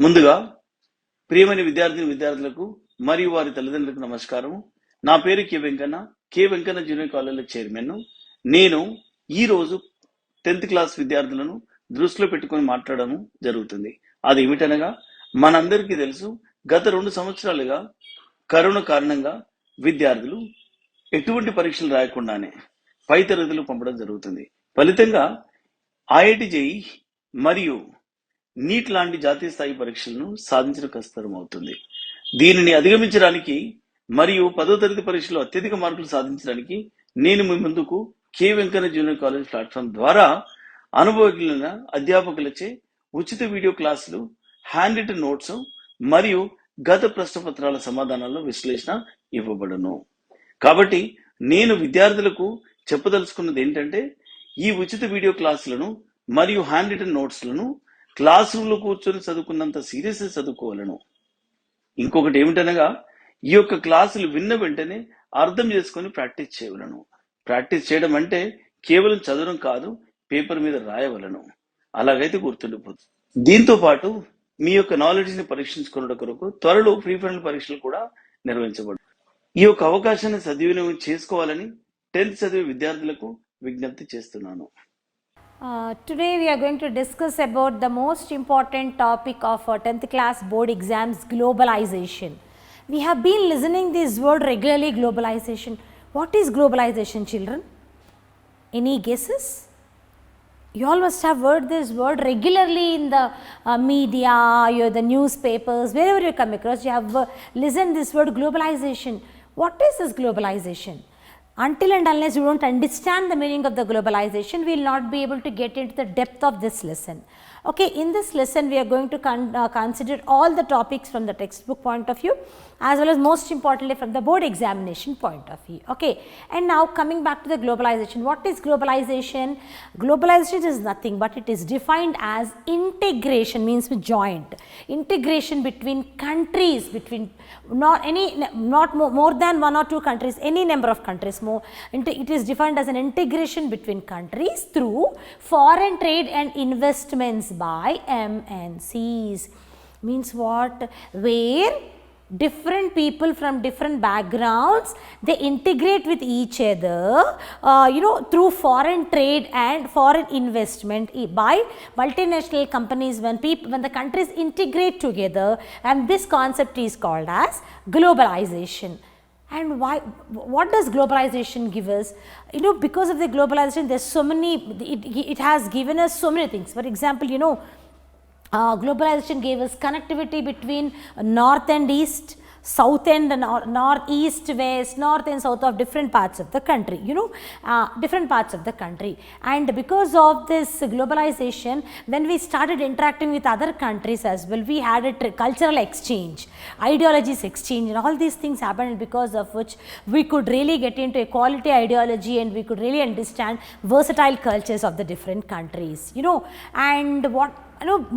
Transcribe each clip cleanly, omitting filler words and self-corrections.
ముందుగా ప్రియమైన విద్యార్థులకు మరియు వారి తల్లిదండ్రులకు నమస్కారం. నా పేరు K Venkanna junior college chairman. నేను ఈ రోజు 10th క్లాస్ విద్యార్థులను దృష్టిలో పెట్టుకొని మాట్లాడడం జరుగుతుంది. అది ఏమిటనగా, మనందరికీ తెలుసు, గత 2 సంవత్సరాలుగా కరోనా కారణంగా విద్యార్థులు ఎటువంటి పరీక్షలు రాయకుండానే పై తరగతులు పంపడం జరుగుతుంది. ఫలితంగా ఐఐటి జేఈ మరియు నీట్ లాంటి జాతీయ స్థాయి పరీక్షలను సాధించడం కష్టతరం అవుతుంది. దీనిని అధిగమించడానికి మరియు 10వ తరగతి పరీక్షలో అత్యధిక మార్కులు సాధించడానికి నేను మీ ముందుకు K Venkanna junior college platform ద్వారా అనుభవజ్ఞులైన అధ్యాపకులచే ఉచిత వీడియో క్లాసులు, హ్యాండ్ రిటన్ నోట్స్ మరియు గత ప్రశ్నపత్రాల సమాధానాల విశ్లేషణ ఇవ్వబడును. కాబట్టి నేను విద్యార్థులకు చెప్పదలుచుకున్నది ఏంటంటే, ఈ ఉచిత వీడియో క్లాసులను మరియు హ్యాండ్ రిటన్ నోట్స్లను క్లాస్ రూమ్ లో కూర్చొని చదువుకున్నంత సీరియస్ చదువుకోవాలను. ఇంకొకటి ఏమిటనగా, ఈ యొక్క క్లాసులు విన్న వెంటనే అర్థం చేసుకొని ప్రాక్టీస్ చేయవలను. ప్రాక్టీస్ చేయడం అంటే కేవలం చదవడం కాదు, పేపర్ మీద రాయవలను. అలాగైతే గుర్తుండిపోతుంది. దీంతో పాటు మీ యొక్క నాలెడ్జ్ ని పరీక్షించుకున్న కొరకు త్వరలో ప్రీ ఫైనల్ పరీక్షలు కూడా నిర్వహించబడు. ఈ యొక్క అవకాశాన్ని సద్వినియోగం చేసుకోవాలని 10th చదివే విద్యార్థులకు విజ్ఞప్తి చేస్తున్నాను. Today we are going to discuss about the most important topic of our 10th class board exams, globalization. We have been listening this word regularly, globalization. What is globalization, children? Any guesses? You all must have heard this word regularly in the media, the newspapers, wherever you come across, you have listened this word globalization. What is this globalization? Until and unless you don't understand the meaning of the globalization, we will not be able to get into the depth of this lesson. Okay, in this lesson we are going to consider all the topics from the textbook point of view, as well as most importantly from the board examination point of view. Okay, and now coming back to the globalization. What is globalization? Globalization is nothing but it is defined as integration, means with joint integration between countries, between not more than 1 or 2 countries, any number of countries. More it is defined as an integration between countries through foreign trade and investments by MNCs. Means what? Where different people from different backgrounds, they integrate with each other through foreign trade and foreign investment by multinational companies. When the countries integrate together, and this concept is called as globalization. And why? What does globalization give us? Because of the globalization, there's so many, it has given us so many things. For example, globalization gave us connectivity between north and east, south and north, east, west, north and south of different parts of the country, different parts of the country. And because of this globalization, when we started interacting with other countries as well, we had a cultural exchange, ideologies exchange, and all these things happened, because of which we could really get into a quality ideology and we could really understand versatile cultures of the different countries, and what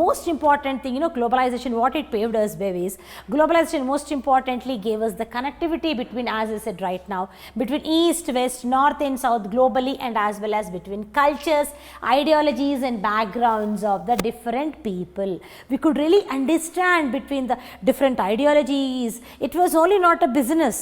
most important thing, globalization, what it paved us way is, globalization most importantly gave us the connectivity between, as I said right now, between east, west, north and south globally, and as well as between cultures, ideologies and backgrounds of the different people. We could really understand between the different ideologies. It was only not a business.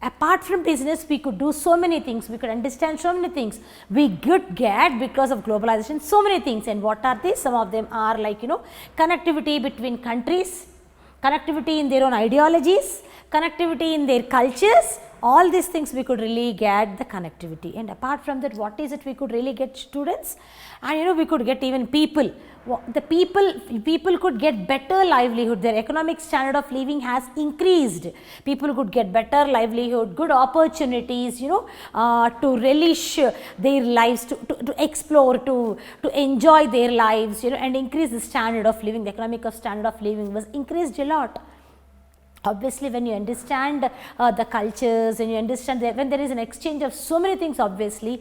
Apart from business, we could do so many things, we could understand so many things. We could get, because of globalization, so many things. And what are these? Some of them are like, connectivity between countries, connectivity in their own ideologies, connectivity in their cultures. All these things we could really get the connectivity. And apart from that, what is it we could really get? Students, and we could get even people. The people could get better livelihood. Their economic standard of living has increased. People could get better livelihood, good opportunities, to relish their lives, to explore, to enjoy their lives, and increase the standard of living. The economic standard of living was increased a lot. Obviously, when you understand the cultures, and you understand that when there is an exchange of so many things, obviously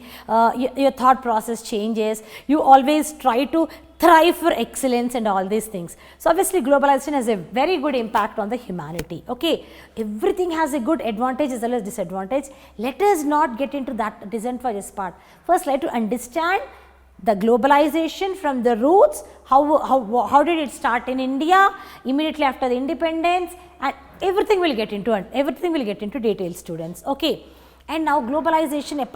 your thought process changes. You always try to thrive for excellence and all these things. So obviously globalization has a very good impact on the humanity. Okay, everything has a good advantage as well as disadvantage. Let us not get into that disadvantageous part. First, let us understand The globalization from the roots, how did it start in India immediately after the independence, and everything will get into detail, students. Okay. And now globalization,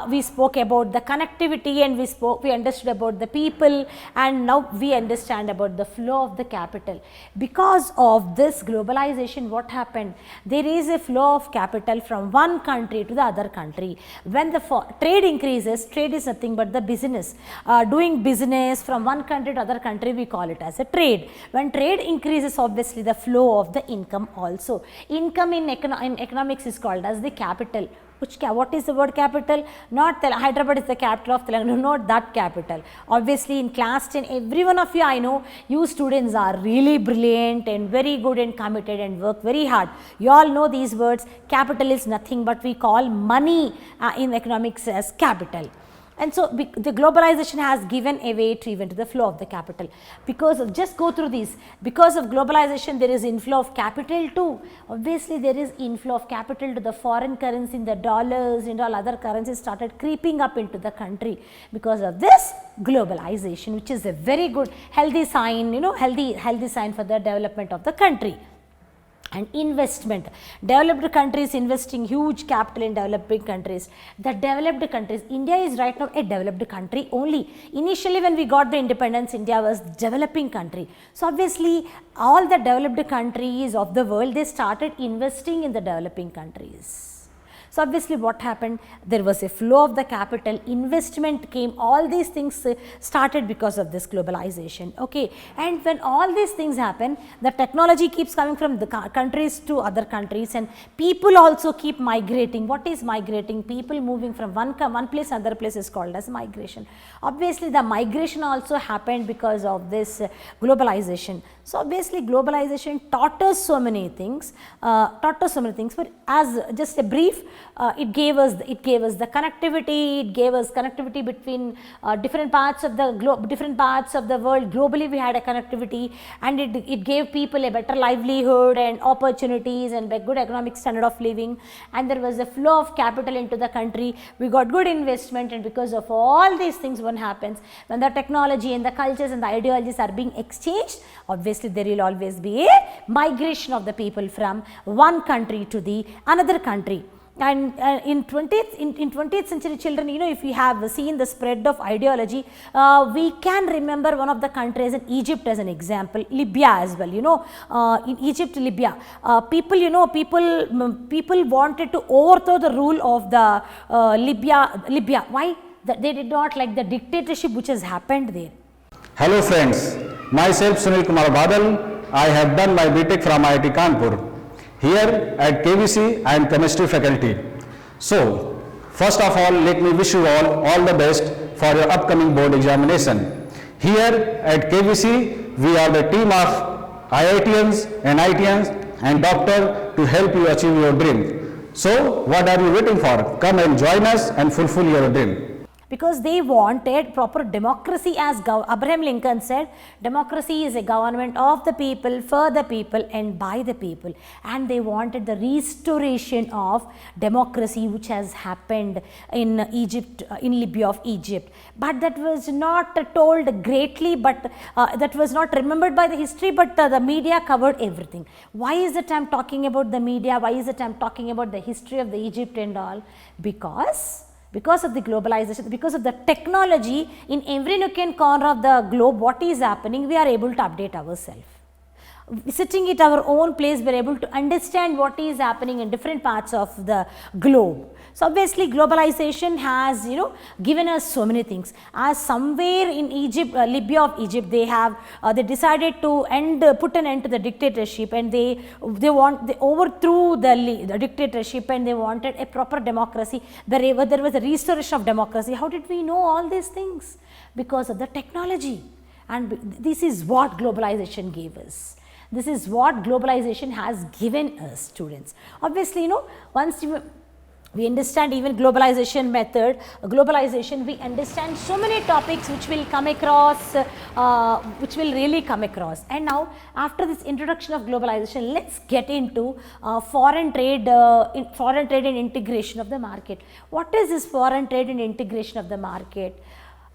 we spoke about the connectivity, and we understood about the people, and now we understand about the flow of the capital. Because of this globalization, what happened? There is a flow of capital from one country to the other country. When the trade increases, trade is nothing but the business. Doing business from one country to other country, we call it as a trade. When trade increases, obviously the flow of the income also. Income in economics is called as the capital. What is the word capital? Not Hyderabad is the capital of Telangana, not that capital. Obviously in class 10, every one of you, I know you students are really brilliant and very good and committed and work very hard. You all know these words. Capital is nothing but we call money in economics as capital. And so the globalization has given a way to even to the flow of the capital. Because of, just go through these, because of globalization there is inflow of capital too. Obviously there is inflow of capital to the foreign currency, in the dollars and all other currencies started creeping up into the country. Because of this globalization, which is a very good healthy sign, healthy sign for the development of the country. And investment, developed countries investing huge capital in developing countries. The developed countries, India is right now a developed country only. Initially when we got the independence, India was developing country. So obviously all the developed countries of the world, they started investing in the developing countries. So obviously what happened, there was a flow of the capital, investment came, all these things started because of this globalization. Okay. And when all these things happen, the technology keeps coming from the countries to other countries, and people also keep migrating. What is migrating? People moving from one place to another place is called as migration. Obviously the migration also happened because of this globalization. So obviously globalization taught us so many things, but as just a brief, it gave us the connectivity, it gave us connectivity between different parts of the globe, different parts of the world. Globally we had a connectivity, and it gave people a better livelihood and opportunities and a good economic standard of living, and there was a flow of capital into the country. We got good investment, and because of all these things, what happens when the technology and the cultures and the ideologies are being exchanged, obviously there will always be a migration of the people from one country to the another country. And in 20th century children, if we have seen the spread of ideology, we can remember one of the countries in Egypt as an example, Libya as well. In Egypt, Libya, people wanted to overthrow the rule of the Libya. Why? They did not like the dictatorship which has happened there. Hello friends, myself Sunil Kumar Badal. I have done my BTech from IIT Kanpur. Here at KVC I am chemistry faculty. So first of all, let me wish you all the best for your upcoming board examination. Here at KVC we are the team of IITians and ITians and doctor to help you achieve your dream. So what are you waiting for? Come and join us and fulfill your dream. Because they wanted proper democracy, as Abraham Lincoln said, democracy is a government of the people, for the people and by the people, and they wanted the restoration of democracy which has happened in Egypt, in Libya of Egypt. But that was not told greatly, but that was not remembered by the history, but the media covered everything. Why is it I am talking about the media? Why is it I am talking about the history of the Egypt and all? Because of the globalization, because of the technology, in every nook and corner of the globe, what is happening, we are able to update ourselves. Sitting at our own place, we are able to understand what is happening in different parts of the globe. So obviously globalization has given us so many things. As somewhere in Egypt, Libya of Egypt, they decided to put an end to the dictatorship, and they overthrew the dictatorship, and they wanted a proper democracy. There was a restoration of democracy. How did we know all these things? Because of the technology. And this is what globalization gave us. This is what globalization has given us, students. Obviously, once we understand even globalization method, we understand so many topics which will come across, which will really come across. And now, after this introduction of globalization, let's get into foreign trade and integration of the market. What is this foreign trade and integration of the market?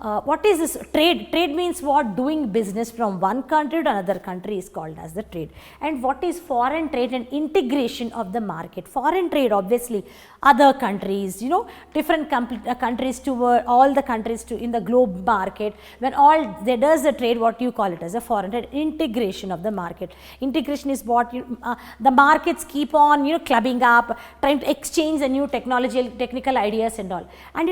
what is this trade? Trade means what? Doing business from one country to another country is called as the trade. And what is foreign trade? And integration of the market. Foreign trade, obviously other countries, different countries toward all the countries to in the globe market. When all there does the trade, what you call it as a foreign trade. Integration of the market. Integration is what the markets keep on clubbing up, trying to exchange the new technical ideas and all. And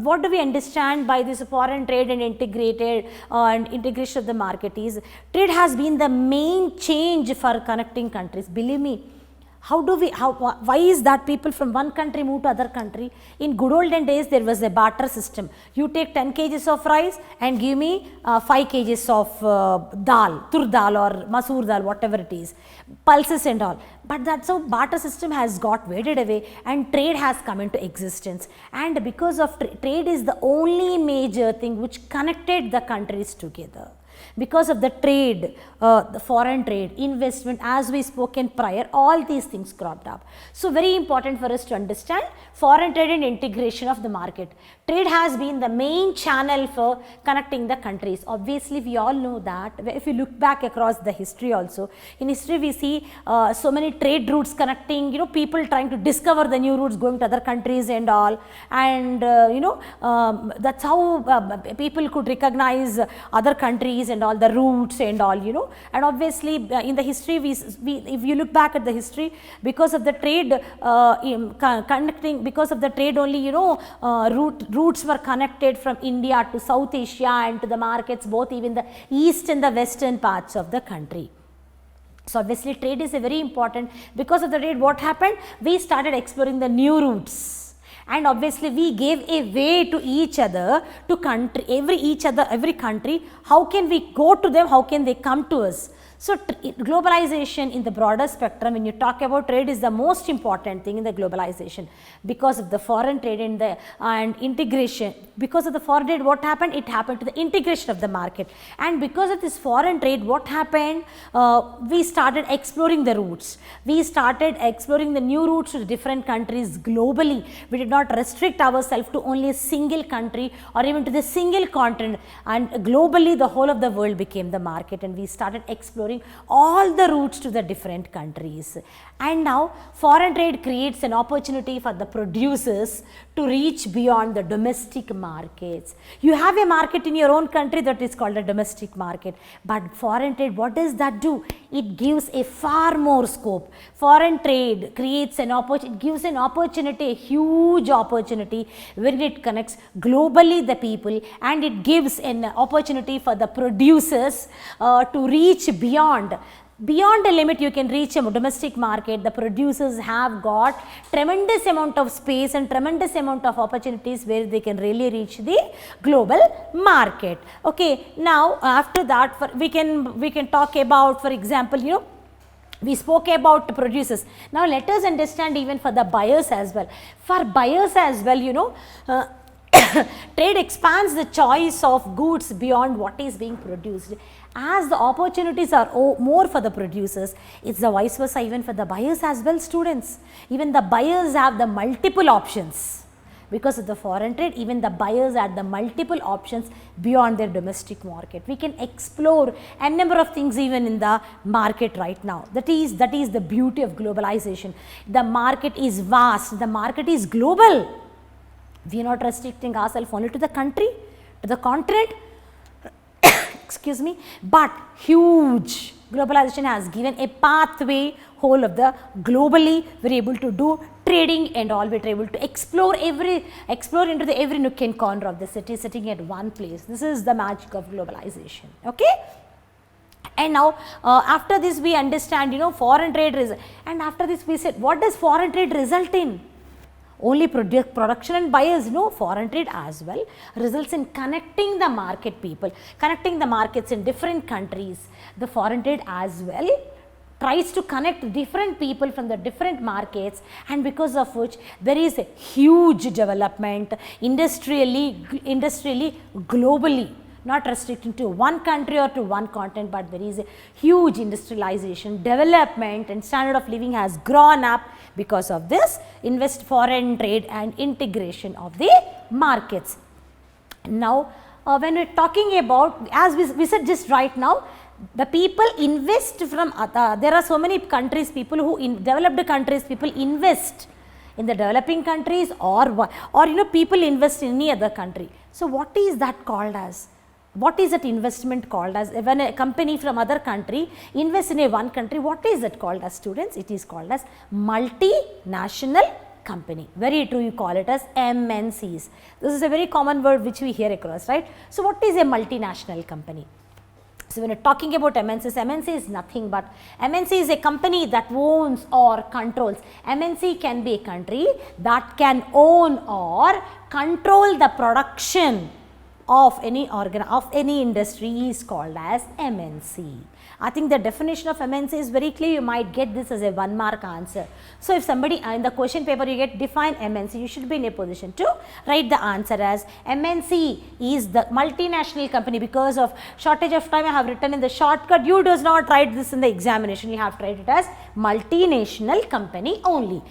what do we understand by this foreign trade and integrated and integration of the market is trade has been the main change for connecting countries. Believe me, why is that people from one country move to other country? In good olden days there was a barter system. You take 10 kgs of rice and give me 5 kgs of dal, tur dal or masoor dal, whatever it is, pulses and all. But that's how barter system has got waded away and trade has come into existence. And because of trade is the only major thing which connected the countries together. Because of the trade, the foreign trade, investment, as we spoke in prior, all these things cropped up. So very important for us to understand foreign trade and integration of the market. Trade has been the main channel for connecting the countries. Obviously, we all know that. If you look back across the history also, in history we see so many trade routes connecting, people trying to discover the new routes going to other countries and all. And, that's how people could recognize other countries and all the routes and all, and obviously in the history if you look back at the history, because of the trade because of the trade only routes were connected from India to South Asia and to the markets both even the east and the western parts of the country. So obviously trade is a very important. Because of the trade, what happened? We started exploring the new routes. And obviously we gave a way to each other, to every country. How can we go to them? How can they come to us? So globalization in the broader spectrum, when you talk about trade, is the most important thing in the globalization. Because of the foreign trade and integration, because of the foreign trade, what happened? It happened to the integration of the market. And because of this foreign trade, what happened? We started exploring the routes. We started exploring the new routes to different countries globally. We did not restrict ourselves to only a single country or even to the single continent. And globally, the whole of the world became the market, and we started exploring all the routes to the different countries. And now foreign trade creates an opportunity for the producers to reach beyond the domestic markets. You have a market in your own country that is called a domestic market, but foreign trade, what does that do? It gives a far more scope. Foreign trade creates an opportunity, it gives an opportunity, a huge opportunity when it connects globally the people, and it gives an opportunity for the producers to reach beyond a limit. You can reach a domestic market. The producers have got tremendous amount of space and tremendous amount of opportunities where they can really reach the global market. Okay, now after that we can talk about, for example, we spoke about the producers. Now let us understand even for the buyers as well. For buyers as well, trade expands the choice of goods beyond what is being produced. As the opportunities are more for the producers, it's the vice versa even for the buyers as well, students. Even the buyers have the multiple options. Because of the foreign trade, even the buyers have the multiple options beyond their domestic market. We can explore a number of things even in the market right now. That is the beauty of globalization. The market is vast, the market is global. We are not restricting ourselves only to the country, to the continent, excuse me, but huge. Globalization has given a pathway whole of the globally. We are able to do trading and all. We are able to explore into the every nook and corner of the city, sitting at one place. This is the magic of globalization. Okay. And now after this we understand, foreign trade and after this we said, what does foreign trade result in? Only production and buyers, no, foreign trade as well results in connecting the market people, connecting the markets in different countries. The foreign trade as well tries to connect different people from the different markets, and because of which there is a huge development industrially, globally. Not restricting to one country or to one continent, but there is a huge industrialization, development, and standard of living has grown up because of this foreign trade and integration of the markets. Now when we're talking about, as we said just right now, the people invest from, there are so many countries, people who in developed countries, people invest in the developing countries, or people invest in any other country. So what is that called as? What is that investment called as? When a company from other country invests in a one country, what is it called as, students? It is called as multinational company. Very true, you call it as MNCs. This is a very common word which we hear across, right? So what is a multinational company? So when you're talking about MNCs, MNC is nothing but, MNC is a company that owns or controls. MNC can be a country that can own or control the production of any organ, of any industry, is called as MNC. I think the definition of MNC is very clear. You might get this as a 1 mark answer. So if somebody in the question paper you get define MNC, you should be in a position to write the answer as MNC is the multinational company. Because of shortage of time, I have written in the shortcut. You does not write this in the examination. You have to write it as multinational company only.